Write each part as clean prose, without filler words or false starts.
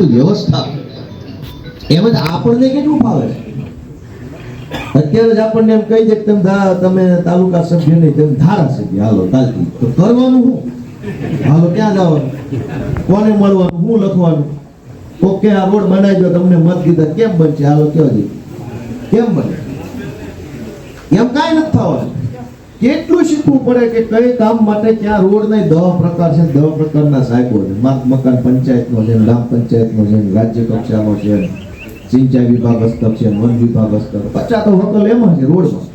આખી વ્યવસ્થા એમ જ આપણને કેટલું ફાવે છે. અત્યારે જ આપણને એમ કહી દે કે તમે તાલુકા સભ્ય નહીં, તમે ધારાસભ્ય, હાલો કાલથી તો કરવાનું શું? હાલો ક્યાં જવાનું, કોને મળવાનું, શું લખવાનું? ઓકે આ રોડ બનાવી દો, તમને મત દીધા, કેમ બનશે? હાલો કયો જી કેમ બને? એમ કાંઈ નથી થવાનું. કેટલું શીખવું પડે કે કઈ કામ માટે ક્યાં રોડ નહીં. 10 પ્રકાર છે, 10 પ્રકારના સાહેબો છે. મકાન પંચાયતનો છે, ગ્રામ પંચાયતનો છે, રાજ્ય કક્ષાનો છે, સિંચાઈ વિભાગ હસ્તક છે, વન વિભાગ હસ્તક. 50 તો વકલ એમાં છે રોડમાં.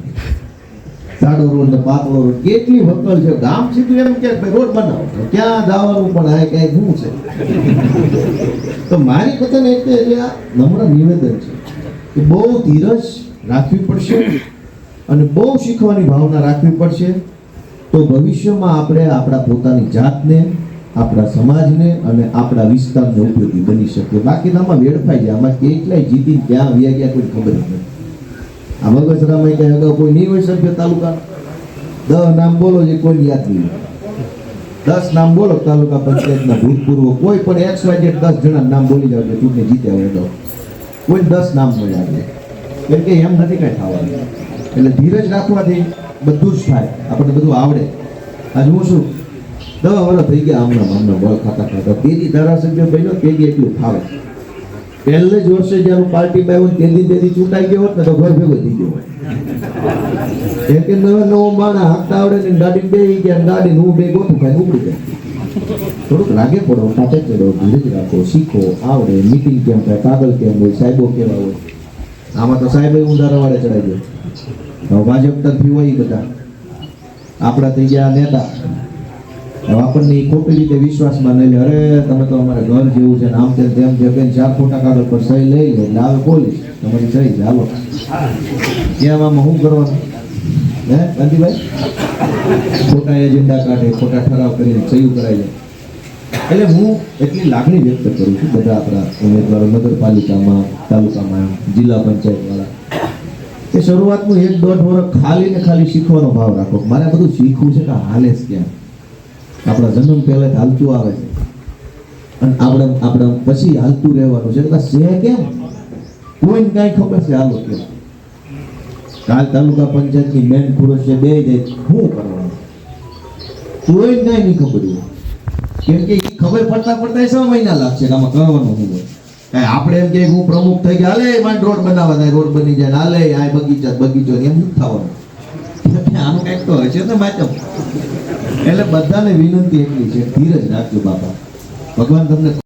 સાડો રોડ ને પાતળો રોડ, કેટલી વકલ છે. ગામ સીધું એમ કે ભાઈ રોડ બનાવો, ક્યાં જવાનું પણ આ કઈ શું છે. તો મારી પોતાને એટલે આ નમ્ર નિવેદન છે કે બહુ ધીરજ રાખવી પડશે અને બહુ શીખવાની ભાવના રાખવી પડશે. તો ભવિષ્યમાં આપણે આપણા પોતાની જાતને, આપણા સમાજને અને આપણા વિસ્તારને ઉપયોગી બની શકીએ. બાકી આમાં વેડફાઈ જાય. આમાં કેટલાય જીતી ક્યાં વ્યા ગયા કોઈ ખબર નથી. આ બગસરામાં ક્યાંય અગાઉ કોઈ નહીં હોય સભ્ય તાલુકા? 10 નામ બોલો જે કોઈ યાદ નહીં. 10 નામ બોલો તાલુકા પંચાયતના ભૂતપૂર્વ કોઈ પણ XYZ 10 જણા નામ બોલી જાવ ચૂંટણી જીત્યા હોય તો કોઈ 10 નામ મળ્યા છે. કેમ કે એમ નથી કઈ થવાનું. એટલે ધીરજ રાખવાથી બધું જ થાય. આપણે બધું આવડે. આજે હું શું 10 વર્ષ થઈ ગયા આમના બળ ખાતા તેજી ધારાસભ્ય બન્યો તેજી એટલું ફાવે. પહેલે જ વર્ષે જ્યારે પાર્ટી માં આવ્યો તેદી ચૂંટાઈ ગયો હોત ને તો ઘર ભેગો થઈ ગયો. કેમ કે નવો માણસ હાંકતા આવડે ને ગાડી બેસી ગયા, ગાડી હું બે ગોતું ખાઈને ઉપડી જાય. થોડુંક લાગે પડો, કાંટે ચડો, ધીરજ રાખો, શીખો, આવડે. મીટિંગ કેમ થાય, કાગળ કેમ હોય, સાહેબો કેવા હોય. આમાં તો સાહેબ ઊંધારા વાળે ચડાઈ ગયો. હવે ભાજપ તરફી હોય બધા આપણા થઈ ગયા નેતા. હવે આપણને ખોટી રીતે વિશ્વાસમાં લઈ લે, અરે તમે તો અમારા ઘર જેવું છે ને આમ તેમ તેમ જે કઈ 4 ફોટા કાગળ પર સહી લઈ લે એટલે આવે પોલીસ તમારી સહી છે હાલો. ત્યાં આમાં શું કરવાનું હે ગાંધીભાઈ? ખોટા એજન્ડા કાઢે, ખોટા ઠરાવ કરીને સહી કરાવી જાય. એટલે હું એટલી લાગણી વ્યક્ત કરું છું બધા આપણા ઉમેદવારો નગરપાલિકામાં, તાલુકામાં, જિલ્લા પંચાયત વાળા કે શરૂઆતનું 1-1.5 વર્ષ ખાલી ને ખાલી શીખવાનો ભાવ રાખો. મારે બધું શીખવું છે કે હાલે જ ક્યાં. આપણા જન્મ પહેલા હાલતું આવે છે અને આપણે પછી હાલતું રહેવાનું છે. છે કેમ કોઈને કાંઈ ખબર છે હાલો કેમ? કાલ તાલુકા પંચાયતની મેન ખુરશ છે, બે જાય શું કરવાનું કોઈને કાંઈ નહીં ખબર હોય. કેમ કે ખબર પડતા 6 મહિના લાગશે કે આમાં કરવાનું શું હોય. આપણે એમ કે હું પ્રમુખ થઈ ગયા, હાલે મારે રોડ બનાવવા થાય, રોડ બની જાય, હાલે આ બગીચો એમ નથી થવાનું. આનું કંઈક તો હશે ને માચમ. એટલે બધાને વિનંતી એટલી છે, ધીરજ રાખજો બાપા. ભગવાન તમને